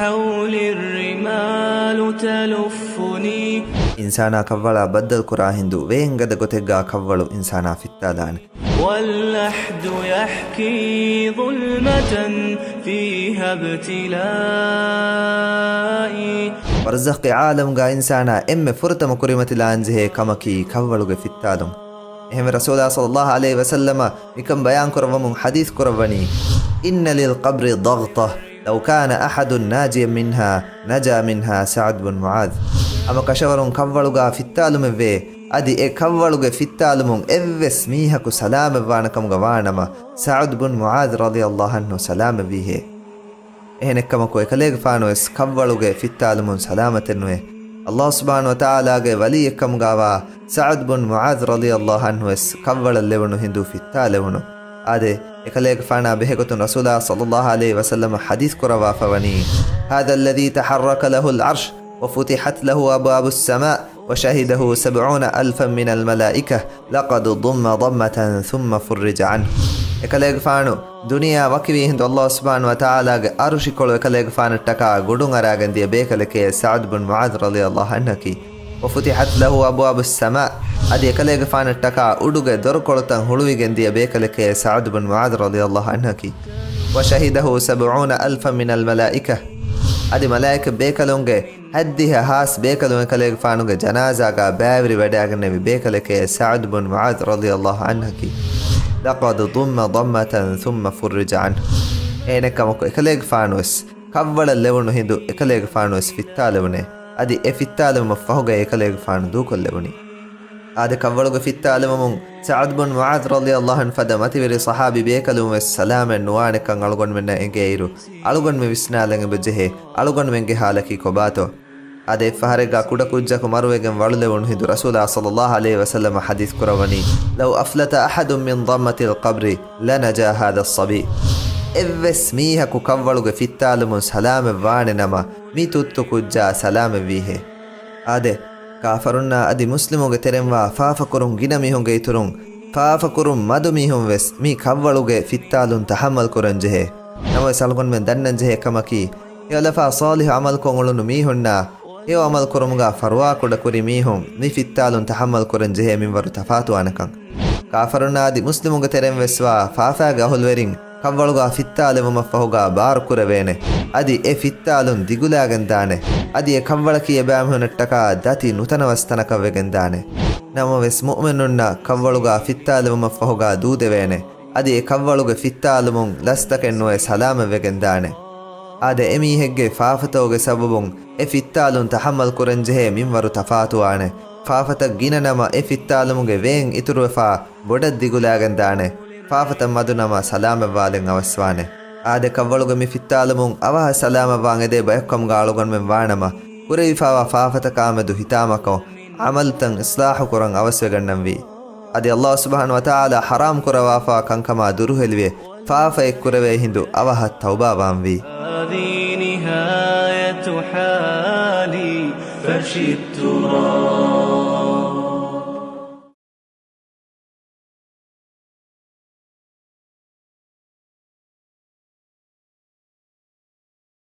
حولي الرمال تلفني. إنسانا كوّلا بدل كرا هندو وين قد قتقا كوّلو إنسانا في التالان. واللحد يحكي ظلمة فيها ابتلائي. ورزق عالم قا إنسانا إم فرتم كريمة الانزه كمكي كوّلو في التالون. إهم رسول الله صلى الله عليه وسلم بكم بيان كربم حديث كربني إن للقبر ضغطة لو كان أحد ناجيا منها نجا منها سعد بن معاذ. أما كشورون كوّلوغا في التالم في أدي كوّلوغا في التالم إفس ميهكو سلام بانكم غوانما سعد بن معاذ رضي الله عنه سلام به. إهنكمكو إكاليغ فانوس كوّلوغا في التالم سلامة نوه الله سبحانه وتعالى ولي كم غاوا سعد بن معاذ رضي الله عنه كوّل الليونو هندو في التالونو آده إكاليغ فانا بهكتن رسول الله صلى الله عليه وسلم حديث كروا فوني هذا الذي تحرك له العرش وفتحت له أبواب السماء وشهده 70,000 من الملائكة لقد ضم ضمة ثم فرج عنه. إكاليغ فانو دنيا وكبي هند الله سبحانه وتعالى أرشي كولو إكاليغ فان التكا قدون أراغن دي بيكالك سعد بن معاذ رضي الله عنه وفتحت له أبواب السماء أدي إكاليغ فان التكا أدوغ دور كولتن هلوغن دي بيكالك سعد بن معاذ رضي الله عنه وشهده 70,000 من الملائكة أدي ملائكة بيكالونغ هديها هاس بيكالون إكاليغ فانوغ جنازة بابري وداغن نبي بيكالك سعد بن معاذ رضي الله عنه لقد ضم ضمة ثم فرج عنه. إنكمكو إكاليغ فانوس كوّل الليونو هندو إكاليغ فانوس في التالوني أدي في التالون مفهوغ إكاليغ فانو دوكو الليوني آده كوّلوغ في التالون سعد بن معاذ رضي الله عنه فدمتي وري صحابي بيكالون والسلام النوانكا ألغن من إنجيرو ألغن من وسنالن بجهه ألغن من جهالكي كوباتو أده فهرغا كودا كوجاكو مرويغن ورلون هندو رسول الله صلى الله عليه وسلم حديث كرواني لو أفلت أحد من ضمة القبر لنجا هذا الصبي. إفس ميهكو كوّلوغ في التالم سلام واننما ميتوتو كوجا سلام ويه. أده كافرنا أدي مسلموغ ترنوا فافكرون جنميهون جيترون فافكرون مدميهون وس مي كوّلوغ في التالم تحمل كورن جهه نمو سالغن من دنن جهه كمكي يولفا صالح عمل كونغلون ميهوننا يو عمل كرمغا فروا كودا كوري ميهون مي في التالم تحمل كورن جهه من ورو تفاتو آنكان كافرنا أدي مسلموغ ترن وسوا فافاغ أهل ورين كوّلوغا في التالم مفهوغا بار كوربينه أدي في التالم ديغولاغن دانه أدي كوّلكي يبامهن التكا داتي نتنوستنك وغن دانه نمو وس مؤمننا كوّلوغا في التالم مفهوغا دودوينه أدي كوّلوغ في التالم لستكنو سلام وغن دانه آده امي هگه فافتوغ سببون في التالم تحمل كورن جهه من ورو تفاتو آنه فافتك گيننما في التالموغ وين اتروفا بودد ديغولاغن دانه فافتا مدنما سلام والن අවස්වානේ ආද කවලුග මි ෆිත්තාලමුන් අවහ සලාම වාන් එදේ බයක්කම් ගාලුගන් මෙන් වානම කුරේෆාවා ෆාෆත කාමදු හිතාමකෝ අමල්තන් ඉස්ලාහ් කුරන් අවස්ව ගන්නම් වී අද අල්ලාහ් සුබ්හානහු වතාලා හරාම් කුරවාෆා කංකමා දුරු හෙලිවේ ෆාෆා එක් කුරවේ හිඳු අවහ තෞබා වාන් වී هذه نهاية حالي فرش التراب